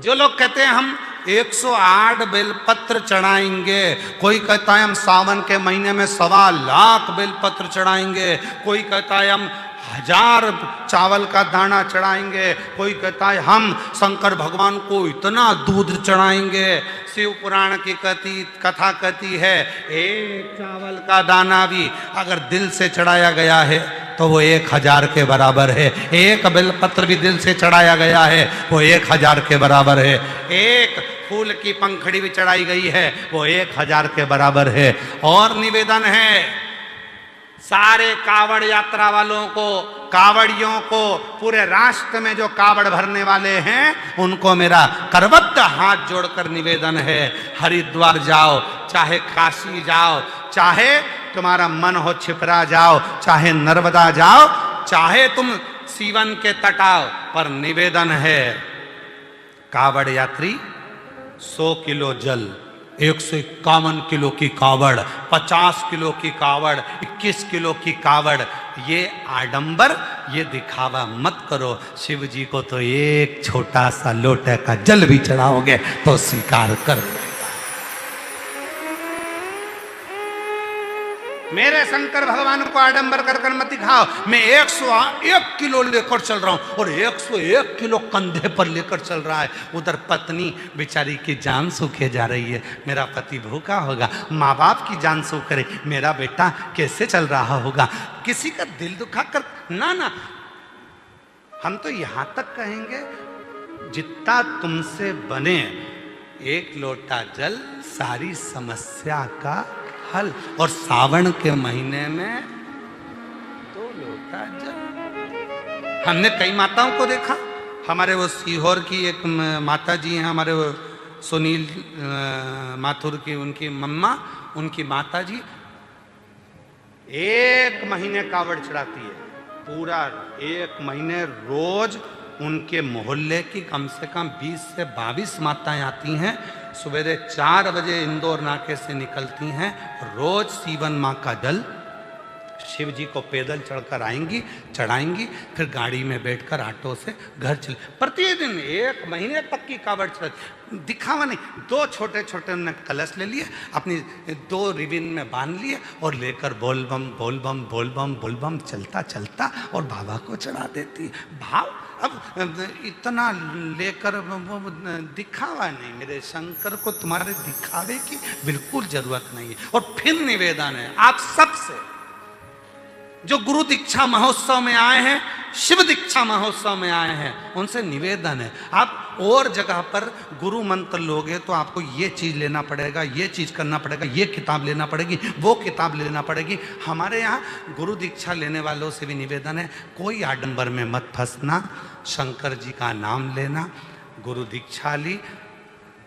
जो लोग कहते हैं हम 108 बेलपत्र चढ़ाएंगे, कोई कहता है हम सावन के महीने में 1.25 बेलपत्र चढ़ाएंगे, कोई कहता है हम 1000 चावल का दाना चढ़ाएंगे, कोई कहता है हम शंकर भगवान को इतना दूध चढ़ाएंगे। शिव पुराण की कथा कहती है एक चावल का दाना भी अगर दिल से चढ़ाया गया है तो वो 1000 के बराबर है। एक बेलपत्र भी दिल से चढ़ाया गया है वो 1000 के बराबर है। एक फूल की पंखड़ी भी चढ़ाई गई है वो 1000 के बराबर है। और निवेदन है सारे कावड़ यात्रा वालों को, कावड़ियों को, पूरे राष्ट्र में जो कावड़ भरने वाले हैं उनको मेरा करबद्ध हाथ जोड़कर निवेदन है, हरिद्वार जाओ, चाहे काशी जाओ, चाहे तुम्हारा मन हो छिपरा जाओ, चाहे नर्मदा जाओ, चाहे तुम सीवन के तट आओ, पर निवेदन है कावड़ यात्री 100 किलो जल, 151 किलो की कावड़, 50 किलो की कावड़, 21 किलो की कावड़, ये आडंबर, ये दिखावा मत करो। शिव जी को तो एक छोटा सा लोटे का जल भी चढ़ाओगे तो स्वीकार कर। मेरे शंकर भगवान को आडंबर कर कर मत दिखाओ। मैं 101 किलो लेकर चल रहा हूं और 101 किलो कंधे पर लेकर चल रहा है। उधर पत्नी बेचारी की जान सूखे जा रही है, मेरा पति भूखा होगा। माँ बाप की जान सूख रही, मेरा बेटा कैसे चल रहा होगा। किसी का दिल दुखा कर ना ना, हम तो यहां तक कहेंगे जितना तुमसे बने एक लोटा जल सारी समस्या का हल। और सावन के महीने में 2 लोटा जल। हमने कई माताओं को देखा, हमारे वो सीहोर की एक माता जी हैं, हमारे वो सुनील माथुर की उनकी मम्मा, उनकी माता जी 1 महीने कावड़ चढ़ाती है, पूरा 1 महीने रोज। उनके मोहल्ले की कम से कम 20 से 22 माताएं आती हैं, सवेरे 4 बजे इंदौर नाके से निकलती हैं, रोज सीवन माँ का जल शिव जी को पैदल चढ़कर आएंगी, चढ़ाएंगी, फिर गाड़ी में बैठकर ऑटो से घर चले। प्रतिदिन 1 महीने तक की कावड़ चढ़, दिखावा नहीं। 2 छोटे छोटे उन्होंने कलश ले लिए, अपनी 2 रिबिन में बांध लिए और लेकर बोल बम बोल बम बोल बम बोल बम चलता चलता और बाबा को चढ़ा देती। भाव अब इतना लेकर दिखावा नहीं। मेरे शंकर को तुम्हारे दिखावे की बिल्कुल जरूरत नहीं है। और फिर निवेदन है आप सबसे, जो गुरु दीक्षा महोत्सव में आए हैं, शिव दीक्षा महोत्सव में आए हैं, उनसे निवेदन है आप और जगह पर गुरु मंत्र लोगे तो आपको ये चीज लेना पड़ेगा, ये चीज करना पड़ेगा, ये किताब लेना पड़ेगी, वो किताब लेना पड़ेगी। हमारे यहाँ गुरु दीक्षा लेने वालों से भी निवेदन है कोई आडंबर में मत फंसना, शंकर जी का नाम लेना। गुरु दीक्षा ली,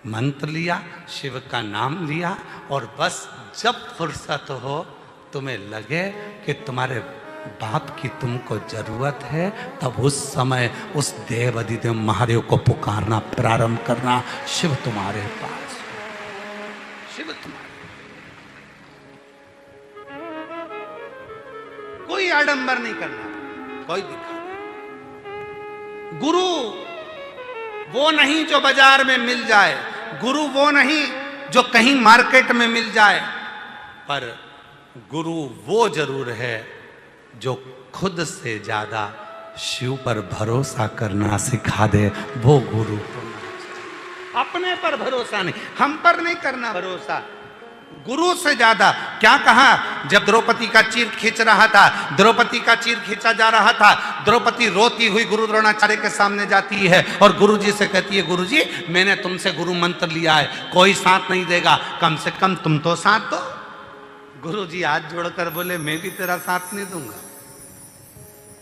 मंत्र लिया, शिव का नाम लिया, और बस जब फुर्सत हो तुम्हें लगे कि तुम्हारे बाप की तुमको जरूरत है, तब उस समय उस देव अधिदेव महादेव को पुकारना प्रारंभ करना। शिव तुम्हारे पास, शिव तुम्हारे। कोई आडंबर नहीं करना, कोई दिखा। गुरु वो नहीं जो बाजार में मिल जाए, गुरु वो नहीं जो कहीं मार्केट में मिल जाए, पर गुरु वो जरूर है जो खुद से ज्यादा शिव पर भरोसा करना सिखा दे। वो गुरु अपने पर भरोसा नहीं, हम पर नहीं करना भरोसा, गुरु से ज्यादा। क्या कहा जब द्रौपदी का चीर खींच रहा था, द्रौपदी का चीर खींचा जा रहा था, द्रौपदी रोती हुई गुरु द्रोणाचार्य के सामने जाती है और गुरु जी से कहती है, गुरु जी मैंने तुमसे गुरु मंत्र लिया है, कोई साथ नहीं देगा, कम से कम तुम तो साथ दो। गुरु जी हाथ जोड़कर बोले, मैं भी तेरा साथ नहीं दूंगा,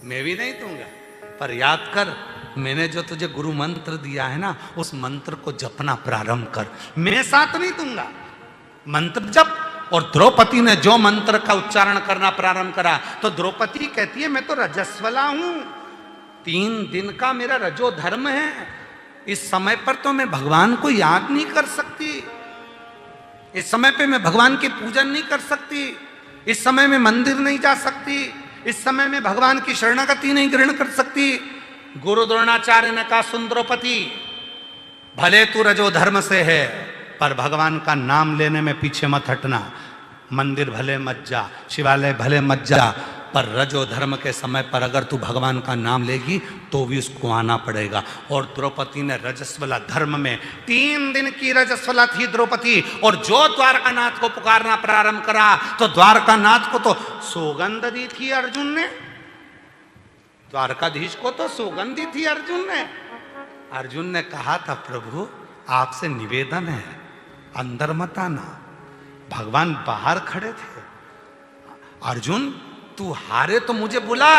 मैं भी नहीं दूंगा, पर याद कर मैंने जो तुझे गुरु मंत्र दिया है ना, उस मंत्र को जपना प्रारंभ कर, मैं साथ नहीं दूंगा। मंत्र जप। और द्रौपदी ने जो मंत्र का उच्चारण करना प्रारंभ करा तो द्रौपदी कहती है, मैं तो रजस्वला हूं, 3 दिन का मेरा रजो धर्म है, इस समय पर तो मैं भगवान को याद नहीं कर सकती, इस समय पे मैं भगवान की पूजन नहीं कर सकती, इस समय में मंदिर नहीं जा सकती, इस समय में भगवान की शरणागति नहीं ग्रहण कर सकती। गुरु द्रोणाचार्य ने कहा, सुन द्रौपदी, भले तू रजो धर्म से है, पर भगवान का नाम लेने में पीछे मत हटना। मंदिर भले मत जा, शिवालय भले मत जा, पर रजो धर्म के समय पर अगर तू भगवान का नाम लेगी तो भी उसको आना पड़ेगा। और द्रौपदी ने रजस्वला धर्म में 3 दिन की रजस्वला थी द्रौपदी, और जो द्वारकानाथ को पुकारना प्रारंभ करा तो द्वारकानाथ को तो सौगंध दी थी अर्जुन ने, द्वारकाधीश को तो सौगंध दी थी अर्जुन ने। अर्जुन ने कहा था प्रभु आपसे निवेदन है अंदर मत आना। भगवान बाहर खड़े थे। अर्जुन तू हारे तो मुझे बुला।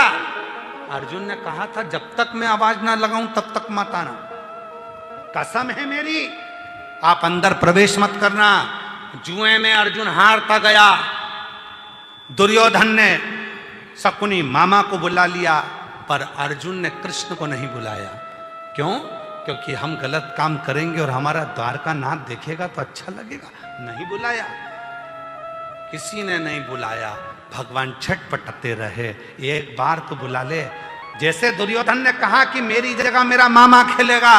अर्जुन ने कहा था जब तक मैं आवाज ना लगाऊं तब तक मत आना, कसम है मेरी, आप अंदर प्रवेश मत करना। जुए में अर्जुन हारता गया। दुर्योधन ने शकुनी मामा को बुला लिया, पर अर्जुन ने कृष्ण को नहीं बुलाया। क्यों? क्योंकि हम गलत काम करेंगे और हमारा द्वारका नाथ देखेगा तो अच्छा लगेगा। नहीं बुलाया, किसी ने नहीं बुलाया। भगवान छटपटाते रहे, एक बार तो बुला ले। जैसे दुर्योधन ने कहा कि मेरी जगह मेरा मामा खेलेगा,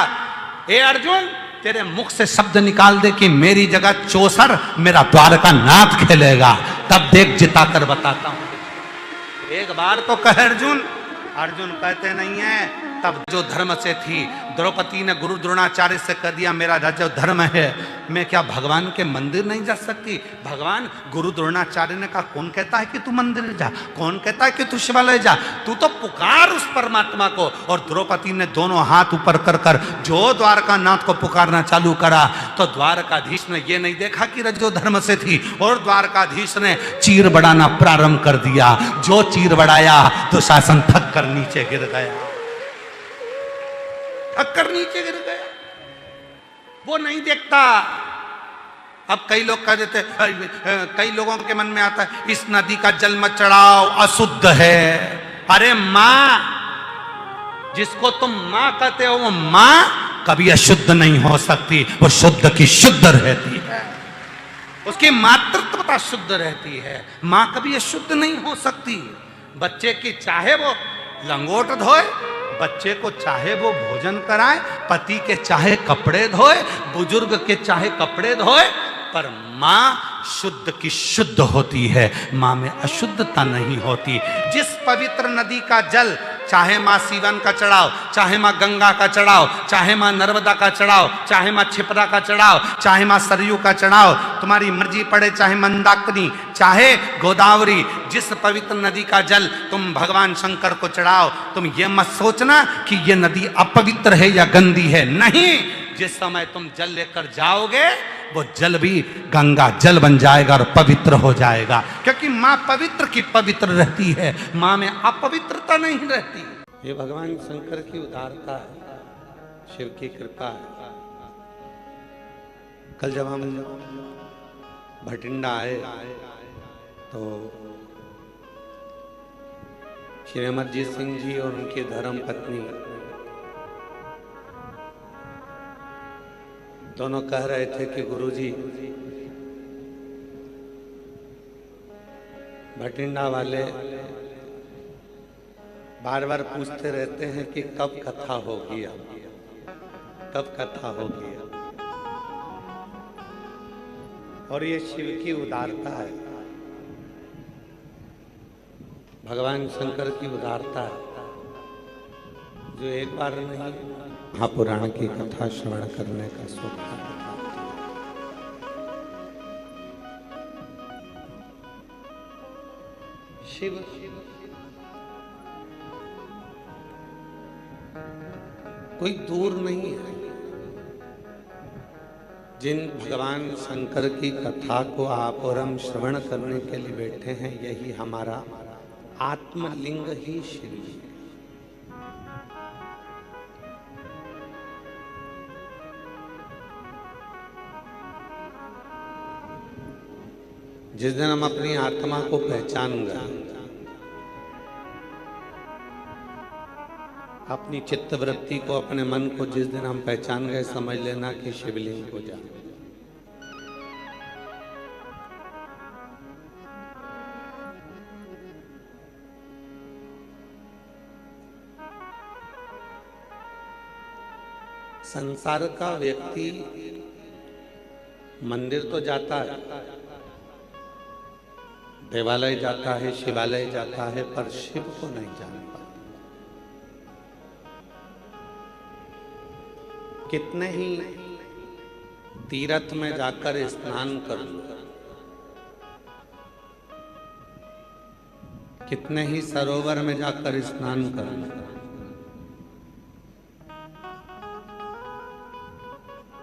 ए अर्जुन तेरे मुख से शब्द निकाल दे कि मेरी जगह चौसर मेरा द्वारका नाथ खेलेगा, तब देख जिता कर बताता हूं। एक बार तो कह अर्जुन। अर्जुन कहते नहीं है। तब जो धर्म से थी द्रौपदी ने गुरु द्रोणाचार्य से कह दिया मेरा जो धर्म है, मैं क्या भगवान के मंदिर नहीं जा सकती? भगवान गुरु द्रोणाचार्य ने कहा कौन कहता है कि तू मंदिर जा, कौन कहता है कि तू शिवालय जा, तू तो पुकार उस परमात्मा को। और द्रौपदी ने दोनों हाथ ऊपर कर कर जो द्वारका नाथ को पुकारना चालू करा, तो द्वारकाधीश ने ये नहीं देखा कि रजो धर्म से थी, और द्वारकाधीश ने चीर बढ़ाना प्रारंभ कर दिया। जो चीर बढ़ाया तो शासन थक कर नीचे गिर गया, थक नीचे गिर गया। वो नहीं देखता। अब कई लोग कह देते, कई लोगों के मन में आता है इस नदी का जल मत चढ़ाओ अशुद्ध है। अरे मां, जिसको तुम मां कहते हो वो मां कभी अशुद्ध नहीं हो सकती, वो शुद्ध की शुद्ध रहती है, उसकी मातृत्वता शुद्ध रहती है। मां कभी अशुद्ध नहीं हो सकती। बच्चे की चाहे वो लंगोट धोए, बच्चे को चाहे वो भोजन कराए, पति के चाहे कपड़े धोए, बुजुर्ग के चाहे कपड़े धोए, पर मां शुद्ध की शुद्ध होती है। मां में अशुद्धता नहीं होती। जिस पवित्र नदी का जल, चाहे मां सीवन का चढ़ाओ, चाहे मां गंगा का चढ़ाओ, चाहे मां नर्मदा का चढ़ाओ, चाहे मां क्षिप्रा का चढ़ाओ, चाहे मां सरयू का चढ़ाओ, तुम्हारी मर्जी पड़े, चाहे मंदाकिनी, चाहे गोदावरी, जिस पवित्र नदी का जल तुम भगवान शंकर को चढ़ाओ, तुम ये मत सोचना कि ये नदी अपवित्र है या गंदी है। नहीं, जिस समय तुम जल लेकर जाओगे वो जल भी गंगा जल बन जाएगा और पवित्र हो जाएगा, क्योंकि मां पवित्र की पवित्र रहती है, मां में अपवित्रता नहीं रहती। ये भगवान शंकर की उदारता है, शिव की कृपा है। कल जब हम भटिंडा आए तो श्री अमरजीत सिंह जी और उनकी धर्म पत्नी दोनों कह रहे थे कि गुरुजी, भटिंडा वाले बार बार पूछते रहते हैं कि कब कथा होगी, कब कथा होगी। और ये शिव की उदारता है, भगवान शंकर की उदारता है, जो एक बार नहीं महापुराण की कथा श्रवण करने का सौभाग्य। शिव कोई दूर नहीं है। जिन भगवान शंकर की कथा को आप और हम श्रवण करने के लिए बैठे हैं, यही हमारा आत्मलिंग ही शिव है। जिस दिन हम अपनी आत्मा को पहचान गए, अपनी चित्त वृत्ति को, अपने मन को जिस दिन हम पहचान गए, समझ लेना कि शिवलिंग हो जाए। संसार का व्यक्ति मंदिर तो जाता है, देवालय जाता है, शिवालय जाता है, पर शिव को नहीं जान पाता। कितने ही तीर्थ में जाकर स्नान कर लो, कितने ही सरोवर में जाकर स्नान कर लो,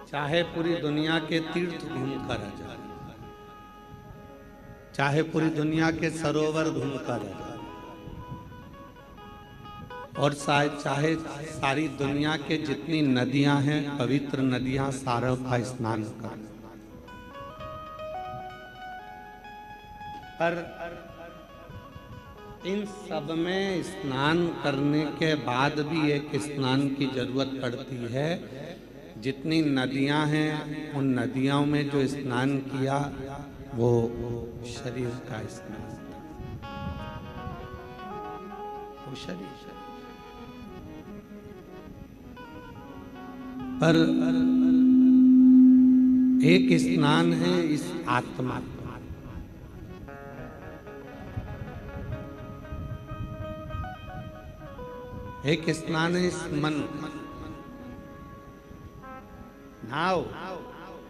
चाहे पूरी दुनिया के तीर्थ घूम कर आ जाए, चाहे पूरी दुनिया के सरोवर घूम कर आ जाए, और चाहे सारी दुनिया के जितनी नदियां हैं, पवित्र नदियां, सारों का स्नान कर, पर इन सब में स्नान करने के बाद भी एक स्नान की जरूरत पड़ती है। जितनी नदियां हैं, उन नदियों में जो स्नान किया वो शरीर का स्नान था, वो शरीर। पर एक स्नान है इस आत्मा का, एक स्नान है इस मन का। नाव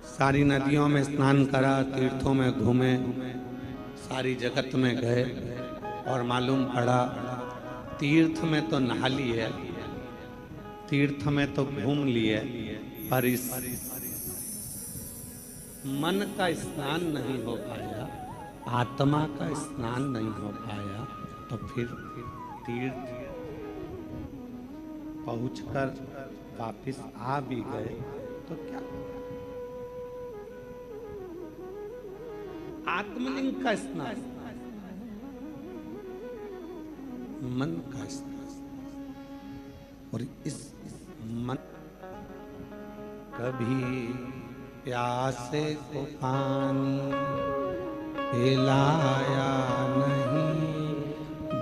सारी नदियों में स्नान करा, तीर्थों में घूमे, सारी जगत में गए, और मालूम पड़ा तीर्थ में तो नहा लिए, तीर्थ में तो घूम लिए, पर इस मन का स्नान नहीं हो पाया, आत्मा का स्नान नहीं हो पाया। तो फिर तीर्थ पहुंचकर वापिस आ भी गए तो क्या? आत्मलिंग का स्नान, मन का स्नान, और इस मन कभी प्यासे को पानी पिलाया नहीं,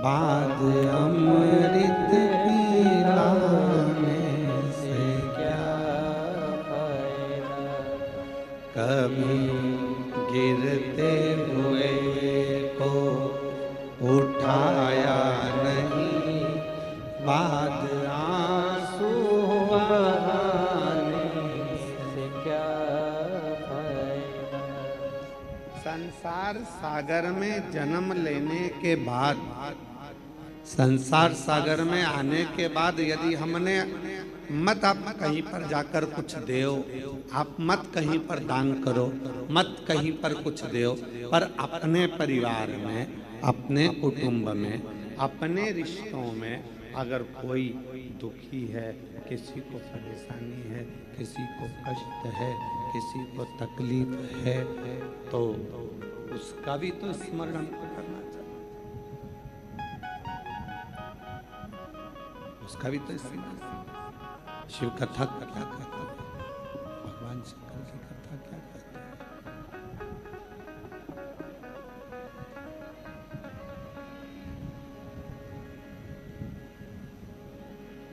बाद अमृत पिलाने से क्या फायदा, कभी गिरते हुए को उठाया नहीं, बाद आंसू बहाने से क्या फायदा। संसार सागर में जन्म लेने के बाद, संसार सागर में आने के बाद यदि हमने मत आप कहीं पर जाकर कुछ देओ, आप मत कहीं पर दान करो, मत कहीं पर कुछ देओ, पर अपने परिवार में, अपने कुटुंब में, अपने रिश्तों में अगर कोई दुखी है, किसी को परेशानी है, किसी को कष्ट है, किसी को तकलीफ है, तो उसका भी तो स्मरण करना चाहिए, उसका भी तो स्मरण। शिव कथा क्या कहते हैं, भगवान शंकर की कथा क्या कहते हैं?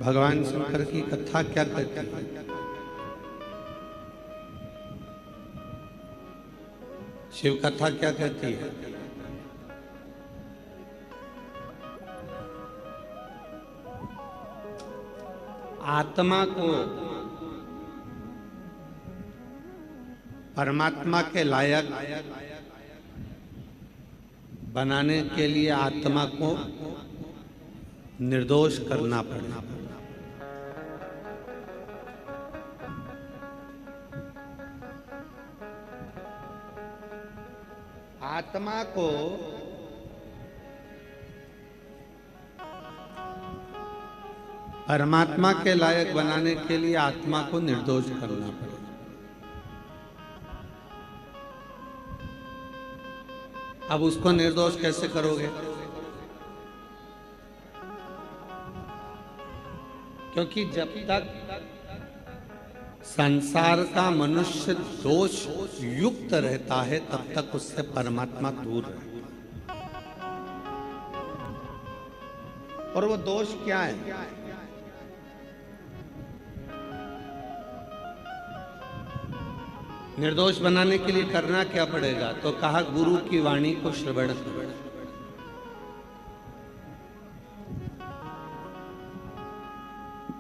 भगवान शंकर की कथा क्या कहती है? शिव कथा क्या कहती है? आत्मा को परमात्मा के लायक बनाने के लिए आत्मा को निर्दोष करना पड़ेगा। आत्मा को परमात्मा के लायक बनाने के लिए आत्मा को निर्दोष करना पड़ेगा। अब उसको निर्दोष कैसे करोगे? क्योंकि जब तक संसार का मनुष्य दोष युक्त रहता है, तब तक उससे परमात्मा दूर रहता है। और वो दोष क्या है? निर्दोष बनाने के लिए करना क्या पड़ेगा? तो कहा गुरु की वाणी को श्रवण करो।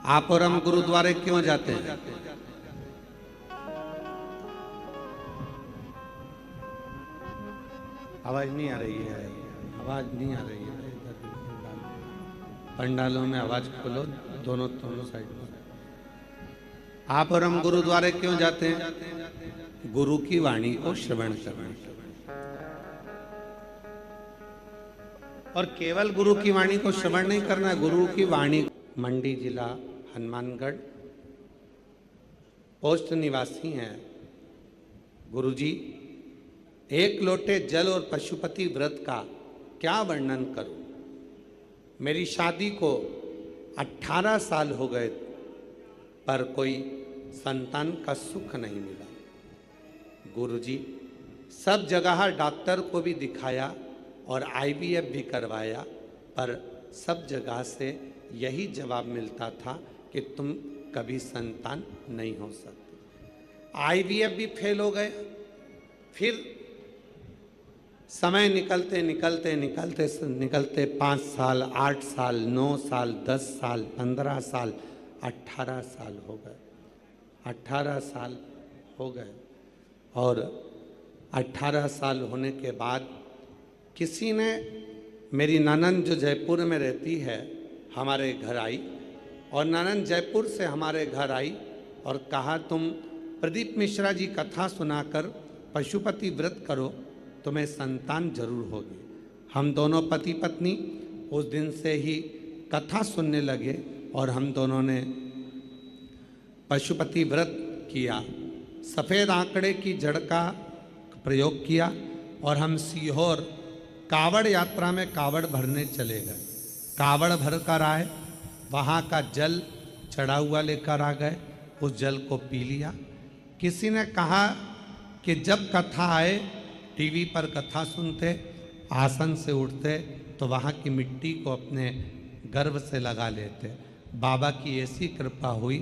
आप और हम गुरुद्वारे क्यों जाते हैं? आवाज नहीं आ रही है, आवाज नहीं आ रही है। पंडालों में आवाज खोलो, दोनों साइड में। आप और हम गुरुद्वारे क्यों जाते हैं? गुरु की वाणी को श्रवण करने। और केवल गुरु की वाणी को श्रवण नहीं करना, गुरु की वाणी। मंडी जिला हनुमानगढ़ पोस्ट निवासी हैं गुरुजी। एक लोटे जल और पशुपति व्रत का क्या वर्णन करूं? मेरी शादी को 18 साल हो गए पर कोई संतान का सुख नहीं मिला। गुरुजी, सब जगह डॉक्टर को भी दिखाया और IVF भी करवाया, पर सब जगह से यही जवाब मिलता था कि तुम कभी संतान नहीं हो सकते। IVF भी फेल हो गए। फिर समय निकलते निकलते निकलते निकलते 5 साल, 8 साल, 9 साल, 10 साल, 15 साल, 18 साल हो गए। 18 साल हो गए और 18 साल होने के बाद किसी ने, मेरी ननंद जो जयपुर में रहती है, हमारे घर आई और ननंद जयपुर से हमारे घर आई और कहा तुम प्रदीप मिश्रा जी कथा सुनाकर पशुपति व्रत करो, तुम्हें संतान जरूर होगी। हम दोनों पति पत्नी उस दिन से ही कथा सुनने लगे और हम दोनों ने पशुपति व्रत किया। सफ़ेद आंकड़े की जड़ का प्रयोग किया और हम सीहोर कावड़ यात्रा में कावड़ भरने चले गए। कावड़ भर कर आए, वहाँ का जल चढ़ा हुआ लेकर आ गए, उस जल को पी लिया। किसी ने कहा कि जब कथा आए, टीवी पर कथा सुनते, आसन से उठते तो वहाँ की मिट्टी को अपने गर्भ से लगा लेते। बाबा की ऐसी कृपा हुई,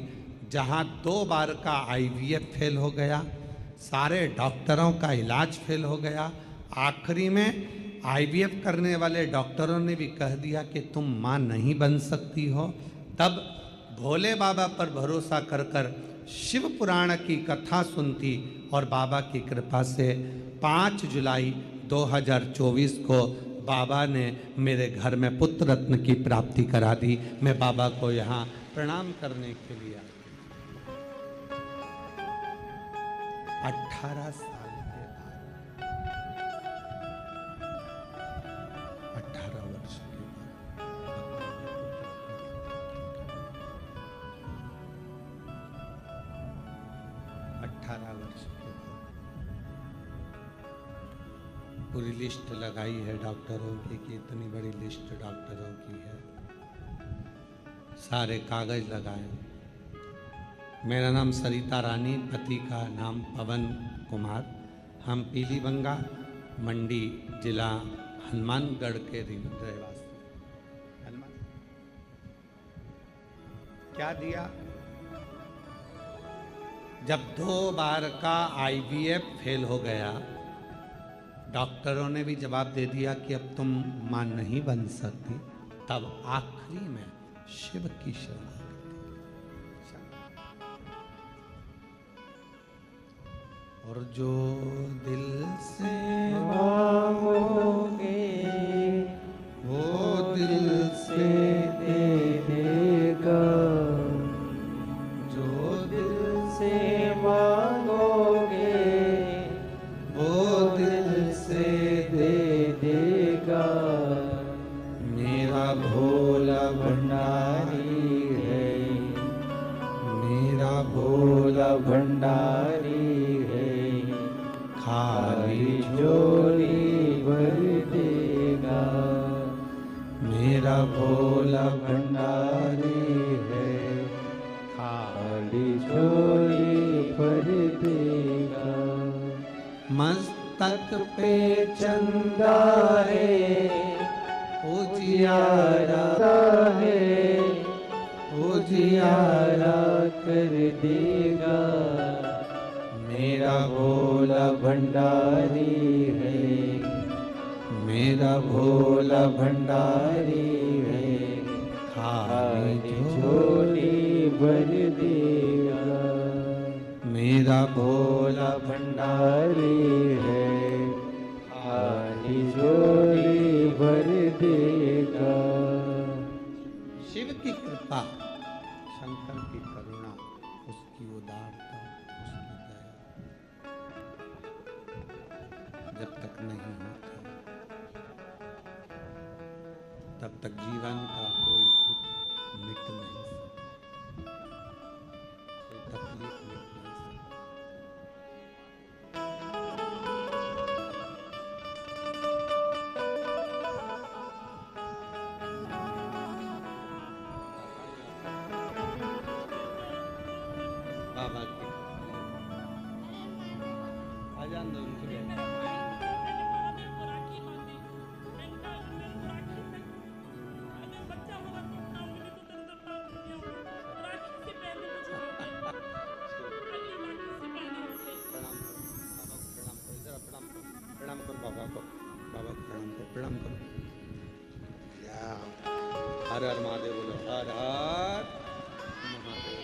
जहाँ 2 बार का IVF फेल हो गया, सारे डॉक्टरों का इलाज फेल हो गया। आखिरी में IVF करने वाले डॉक्टरों ने भी कह दिया कि तुम माँ नहीं बन सकती हो। तब भोले बाबा पर भरोसा कर कर शिव पुराण की कथा सुनती और बाबा की कृपा से 5 जुलाई 2024 को बाबा ने मेरे घर में पुत्र रत्न की प्राप्ति करा दी। मैं बाबा को यहाँ प्रणाम करने के लिए 18 साल के बाद, 18 वर्ष के बाद, 18 वर्ष के बाद पूरी लिस्ट लगाई है डॉक्टरों की कि इतनी बड़ी लिस्ट डॉक्टरों की है। सारे कागज लगाए। मेरा नाम सरिता रानी, पति का नाम पवन कुमार। हम पीलीबंगा मंडी जिला हनुमानगढ़ के रहवासी। क्या दिया? जब 2 बार का IVF फेल हो गया, डॉक्टरों ने भी जवाब दे दिया कि अब तुम मां नहीं बन सकती, तब आखिरी में शिव की शरण। और जो दिल से मांगोगे वो दिल से दे देगा, जो दिल से मांगोगे वो दिल से दे देगा। मेरा भोला भंडारी है, मेरा भोला भंडारी है, खाली झोली भर देगा। मेरा भोला भंडारी है, खाली झोली भर देगा। मस्तक पे चंदा है, उजियारा है, उजियारा कर देगा। मेरा भोला भंडारी है, मेरा भोला भंडारी है, खाली झोली भर देगा। मेरा भोला भंडारी है, खाली झोली भर देगा। शिव की कृपा, शंकर की करुणा, उसकी उदारता, उसकी दया जब तक नहीं होता तब तक जीवन का कोई दुख मिट नहीं सकता, कोई तकलीफ मिट नहीं सकती। बाबा की आजान दो उनकी बेटी। प्रणाम करो बाबा को, बाबा को प्रणाम करो, प्रणाम करो। या हर हर महादेव बोलो, हर हर महादेव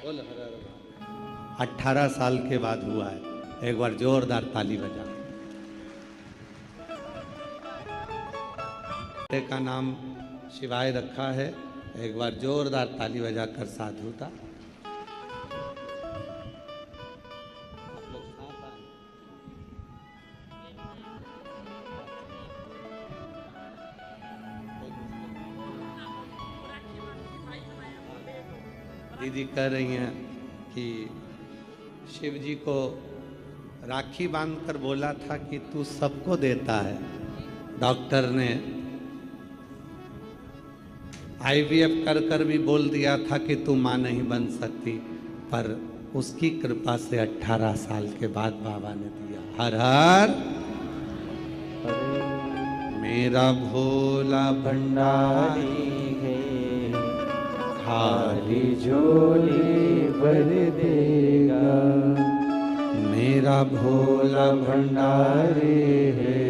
बोलो, हर हर महादेव। 18 साल के बाद हुआ है, एक बार जोरदार ताली बजा। बेटे का नाम शिवाय रखा है, एक बार जोरदार ताली बजाकर साधुता। दीदी कह रही हैं कि शिव जी को राखी बांधकर बोला था कि तू सबको देता है। डॉक्टर ने IVF कर कर भी बोल दिया था कि तू माँ नहीं बन सकती, पर उसकी कृपा से 18 साल के बाद बाबा ने दिया। हर हर मेरा भोला भंडारी है, खाली झोली भर देगा। मेरा भोला भंडारी है,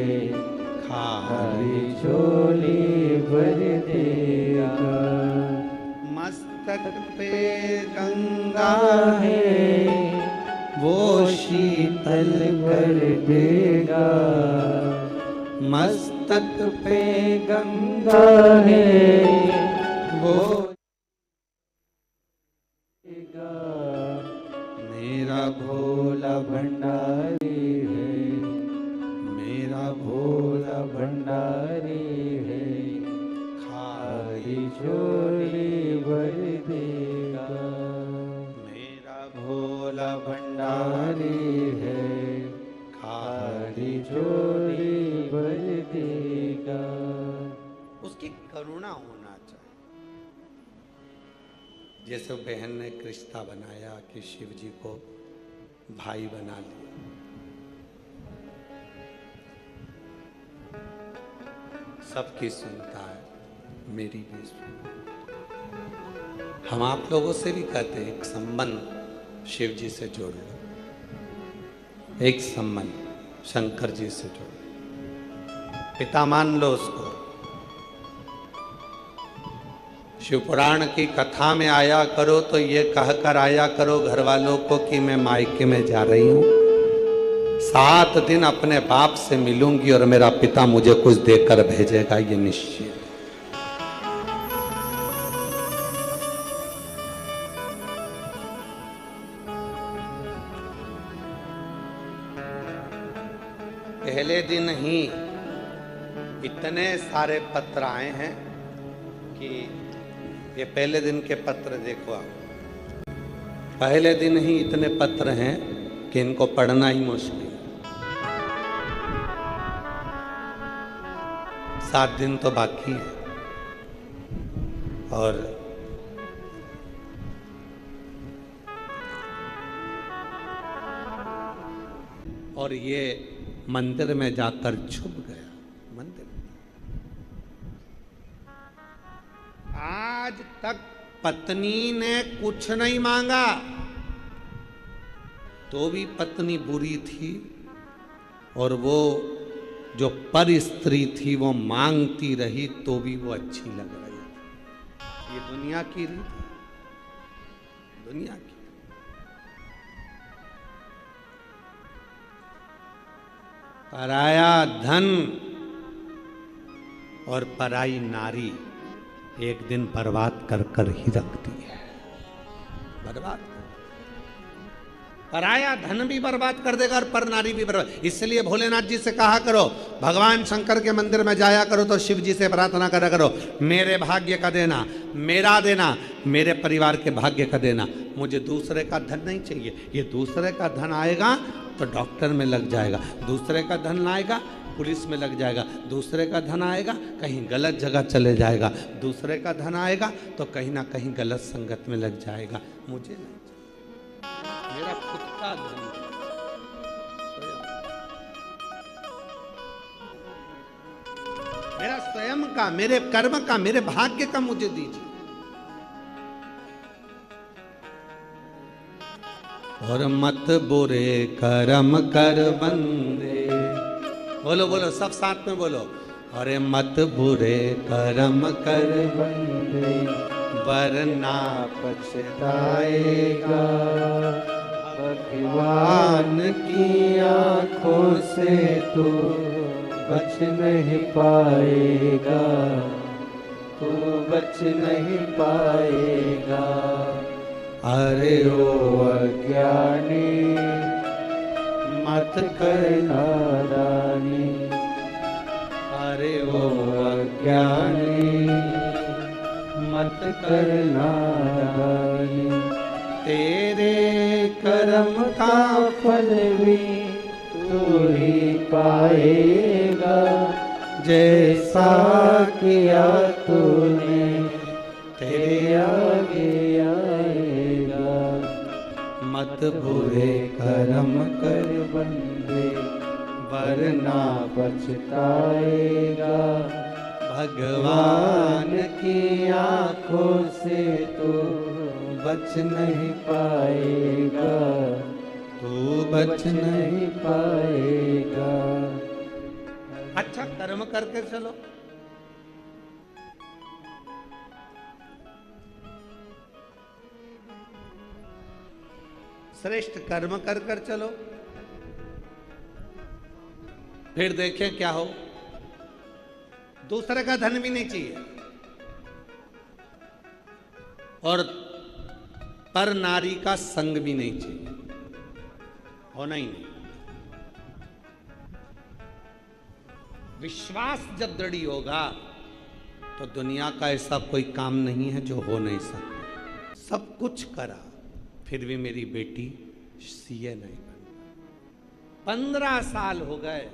खाली झोली भर देगा। मस्तक पे गंगा है, वो शीतल कर देगा। मस्तक पे गंगा है, वो मेरा भोला भंडारी है, मेरा भोला भंडारी है, खाली झोली भर देगा। मेरा भोला भंडारी है, खाली झोली भर देगा। उसकी करुणा होना चाहिए। जैसे बहन ने एक रिश्ता बनाया कि शिव जी को भाई बना लिया, सबकी सुनता है, मेरी भी सुनता। हम आप लोगों से भी कहते हैं एक संबंध शिव जी से जोड़ लो, एक संबंध शंकर जी से जोड़ लो, पिता मान लो उसको। शिव पुराण की कथा में आया करो तो ये कहकर आया करो घर वालों को कि मैं मायके में जा रही हूं, 7 दिन अपने बाप से मिलूंगी और मेरा पिता मुझे कुछ देकर भेजेगा, ये निश्चित। पहले दिन ही इतने सारे पत्र आए हैं कि ये पहले दिन के पत्र देखो आप, पहले दिन ही इतने पत्र हैं कि इनको पढ़ना ही मुश्किल। 7 दिन तो बाकी है और ये मंदिर में जाकर छुप गया। मंदिर आज तक पत्नी ने कुछ नहीं मांगा तो भी पत्नी बुरी थी, और वो जो पर स्त्री थी वो मांगती रही तो भी वो अच्छी लग रही थी। ये दुनिया की रीत है, दुनिया की। पराया धन और पराई नारी एक दिन बर्बाद कर कर ही रखती है, बर्बाद। पराया धन भी बर्बाद कर देगा और पर नारी भी बर्बाद। इसलिए भोलेनाथ जी से कहा करो, भगवान शंकर के मंदिर में जाया करो तो शिव जी से प्रार्थना करा करो, मेरे भाग्य का देना, मेरा देना, मेरे परिवार के भाग्य का देना, मुझे दूसरे का धन नहीं चाहिए। ये दूसरे का धन आएगा तो डॉक्टर में लग जाएगा, दूसरे का धन आएगा पुलिस में लग जाएगा, दूसरे का धन आएगा कहीं गलत जगह चले जाएगा, दूसरे का धन आएगा तो कहीं ना कहीं गलत संगत में लग जाएगा। मुझे नहीं, मेरा खुद का धन, मेरा स्वयं का, मेरे कर्म का, मेरे भाग्य का मुझे दीजिए। और मत बुरे कर्म कर बंदे, बोलो बोलो सब साथ में बोलो, अरे मत बुरे कर्म कर बंदे वरना पछताएगा, भगवान की आंखों से तू बच नहीं पाएगा, तू बच नहीं पाएगा। अरे ओ अज्ञानी मत कर नादानी, अरे ओ अज्ञानी मत कर नादानी। तेरे कर्म का फल भी तू ही पाएगा, जैसा किया तूने तेरे आगे आएगा। मत बुरे कर्म कर बंदे वरना पछताएगा, भगवान की आंखों से तू बच नहीं पाएगा, तू बच नहीं पाएगा। अच्छा कर्म करके चलो, श्रेष्ठ कर्म कर कर चलो, फिर देखें क्या हो। दूसरे का धन भी नहीं चाहिए और पर नारी का संग भी नहीं चाहिए, होना ही नहीं। विश्वास जब दृढ़ होगा तो दुनिया का ऐसा कोई काम नहीं है जो हो नहीं सकता। सब कुछ करा फिर भी मेरी बेटी सीए नहीं बनी। 15 साल हो गए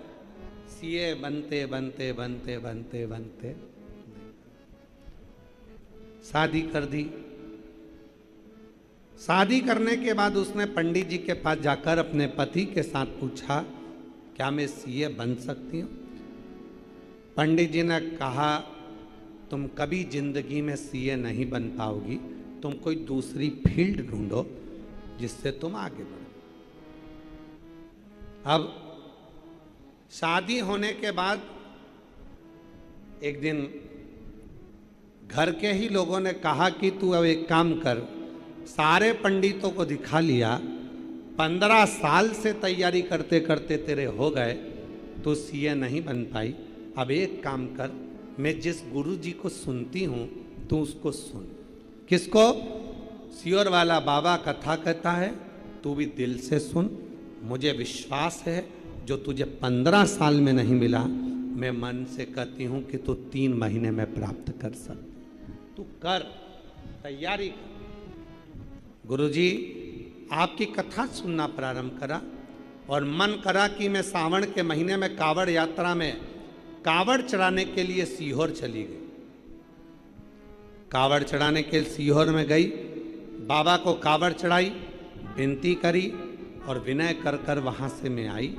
सीए बनते बनते बनते बनते बनते शादी कर दी। शादी करने के बाद उसने पंडित जी के पास जाकर अपने पति के साथ पूछा, क्या मैं सीए बन सकती हूँ? पंडित जी ने कहा, तुम कभी जिंदगी में सीए नहीं बन पाओगी, तुम कोई दूसरी फील्ड ढूंढो जिससे तुम आगे बढ़ो। अब शादी होने के बाद एक दिन घर के ही लोगों ने कहा कि तू अब एक काम कर, सारे पंडितों को दिखा लिया, 15 साल से तैयारी करते करते तेरे हो गए, तो सीए नहीं बन पाई। अब एक काम कर, मैं जिस गुरु जी को सुनती हूँ तू उसको सुन। किसको? सियोर वाला बाबा कथा कहता है, तू भी दिल से सुन। मुझे विश्वास है जो तुझे 15 साल में नहीं मिला, मैं मन से कहती हूँ कि तू 3 महीने में प्राप्त कर सकती। तू कर, तैयारी कर। गुरुजी आपकी कथा सुनना प्रारंभ करा और मन करा कि मैं सावन के महीने में कावड़ यात्रा में कावड़ चढ़ाने के लिए सीहोर चली गई। कावड़ चढ़ाने के लिए सीहोर में गई, बाबा को कावड़ चढ़ाई, विनती करी और विनय कर कर वहाँ से मैं आई।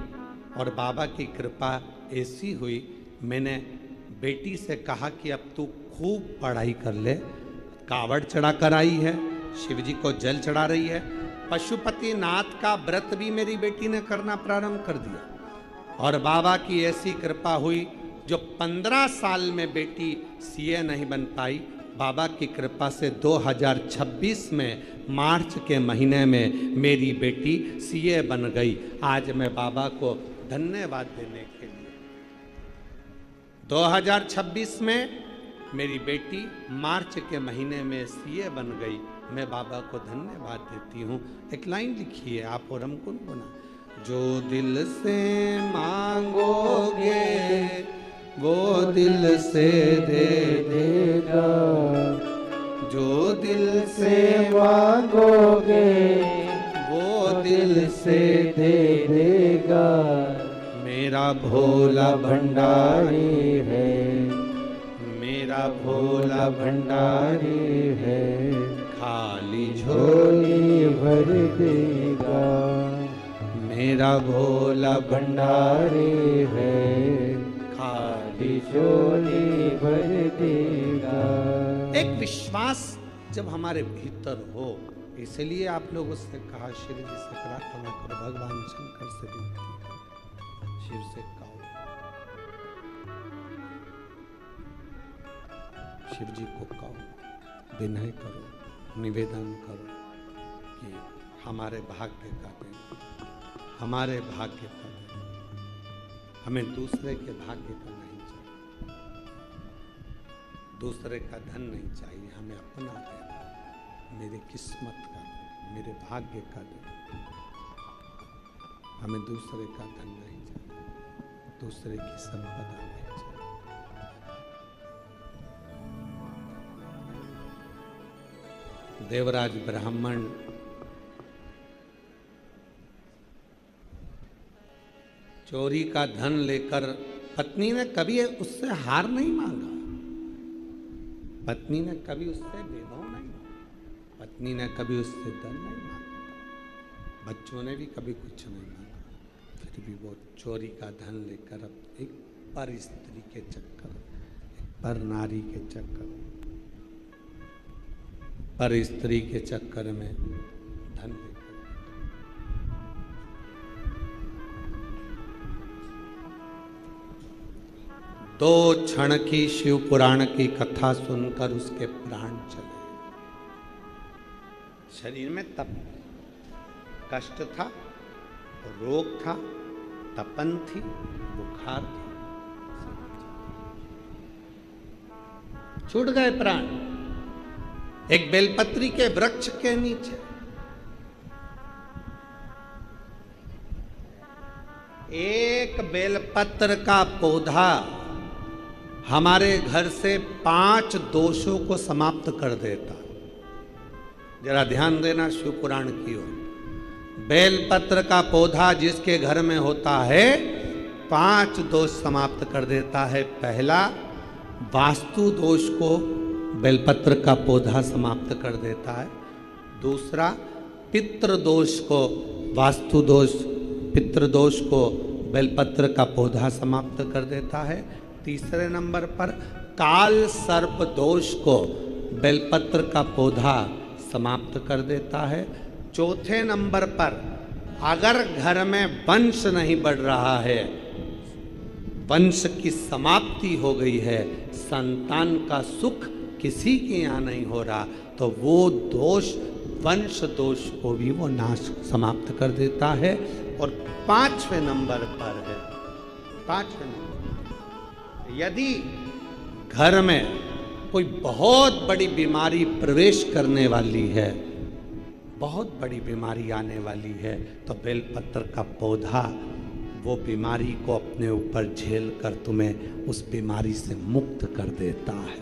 और बाबा की कृपा ऐसी हुई, मैंने बेटी से कहा कि अब तू खूब पढ़ाई कर ले। कावड़ चढ़ा कर आई है, शिव जी को जल चढ़ा रही है, पशुपतिनाथ का व्रत भी मेरी बेटी ने करना प्रारंभ कर दिया। और बाबा की ऐसी कृपा हुई, जो 15 साल में बेटी सीए नहीं बन पाई, बाबा की कृपा से 2026 में मार्च के महीने में मेरी बेटी सीए बन गई। आज मैं बाबा को धन्यवाद देने के लिए 2026 में मेरी बेटी मार्च के महीने में सीए बन गई। मैं बाबा को धन्यवाद देती हूँ। एक लाइन लिखी है आप और हमको बोला, जो दिल से मांगोगे वो दिल से दे देगा, जो दिल से मांगोगे वो दिल से दे देगा। मेरा भोला भंडारी है, मेरा भोला भंडारी है, खाली झोली भर देगा। मेरा भोला भंडारी है, खाली झोली भर देगा। एक विश्वास जब हमारे भीतर हो, इसलिए आप लोगों से कहा, शिव जी से प्रार्थना करो, भगवान शंकर से विनती करो, शिव से कहो, शिव जी को कहो, विनय करो, निवेदन करो कि हमारे भाग्य का दिन, हमारे भाग्य का दिन, हमें दूसरे के भाग्य का नहीं चाहिए, दूसरे का धन नहीं चाहिए, हमें अपना देना, मेरी किस्मत का दिन, मेरे भाग्य का दिन, हमें दूसरे का धन नहीं चाहिए, दूसरे की संपदा नहीं चाहिए। देवराज ब्राह्मण चोरी का धन लेकर, पत्नी ने कभी उससे हार नहीं मांगा, पत्नी ने कभी उससे भेदभाव नहीं मांगा, पत्नी ने कभी उससे धन नहीं मांगा, बच्चों ने भी कभी कुछ नहीं मांगा, फिर भी वो चोरी का धन लेकर अब एक पर स्त्री के चक्कर, एक पर नारी के चक्कर, पर स्त्री के चक्कर में धन लेकर, दो क्षण की शिव पुराण की कथा सुनकर उसके प्राण चले। शरीर में तप, कष्ट था, रोग था, तपन थी, बुखार था, छूट गए प्राण। एक बेलपत्री के वृक्ष के नीचे एक बेलपत्र का पौधा हमारे घर से 5 दोषों को समाप्त कर देता। जरा ध्यान देना शिव पुराण की ओर। बेलपत्र का पौधा जिसके घर में होता है 5 दोष समाप्त कर देता है। पहला, वास्तु दोष को बेलपत्र का पौधा समाप्त कर देता है। दूसरा, पितृ दोष को, वास्तु दोष, पितृ दोष को बेलपत्र का पौधा समाप्त कर देता है। तीसरे नंबर पर काल सर्प दोष को बेलपत्र का पौधा समाप्त कर देता है। चौथे नंबर पर अगर घर में वंश नहीं बढ़ रहा है, वंश की समाप्ति हो गई है, संतान का सुख किसी के यहाँ नहीं हो रहा, तो वो दोष, वंश दोष को भी वो नाश समाप्त कर देता है। और 5वें नंबर पर है, 5वें नंबर, यदि घर में कोई बहुत बड़ी बीमारी प्रवेश करने वाली है, बहुत बड़ी बीमारी आने वाली है, तो बेलपत्र का पौधा वो बीमारी को अपने ऊपर झेल कर तुम्हें उस बीमारी से मुक्त कर देता है।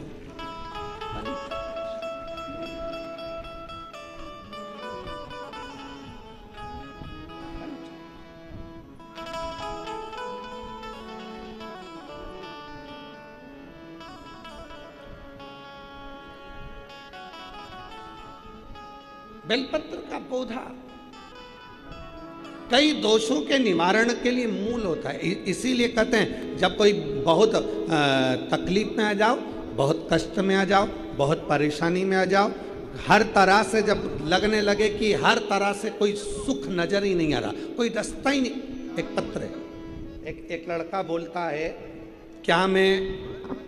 बेलपत्र का पौधा कई दोषों के निवारण के लिए मूल होता है। इसीलिए कहते हैं जब कोई बहुत तकलीफ में आ जाओ, बहुत कष्ट में आ जाओ, बहुत परेशानी में आ जाओ, हर तरह से जब लगने लगे कि हर तरह से कोई सुख नजर ही नहीं आ रहा, कोई रास्ता ही नहीं, एक पत्र है, एक लड़का बोलता है क्या मैं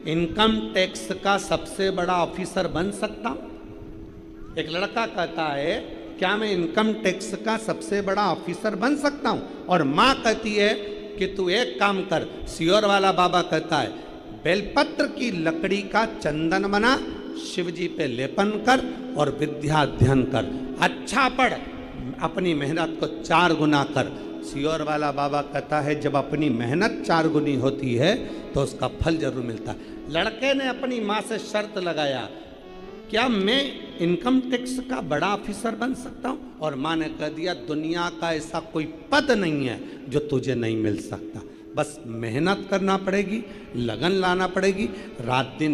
इनकम टैक्स का सबसे बड़ा ऑफिसर बन सकता हूं? एक लड़का कहता है क्या मैं इनकम टैक्स का सबसे बड़ा ऑफिसर बन सकता हूं? और माँ कहती है कि तू एक काम कर। सियोर वाला बाबा कहता है बेलपत्र की लकड़ी का चंदन बना, शिव जी पे लेपन कर और विद्या अध्ययन कर, अच्छा पढ़, अपनी मेहनत को 4 गुना कर। सियोर वाला बाबा कहता है जब अपनी मेहनत 4 गुनी होती है तो उसका फल जरूर मिलता है। लड़के ने अपनी माँ से शर्त लगाया क्या मैं इनकम टैक्स का बड़ा ऑफिसर बन सकता हूँ? और माँ ने कह दिया दुनिया का ऐसा कोई पद नहीं है जो तुझे नहीं मिल सकता, बस मेहनत करना पड़ेगी, लगन लाना पड़ेगी, रात दिन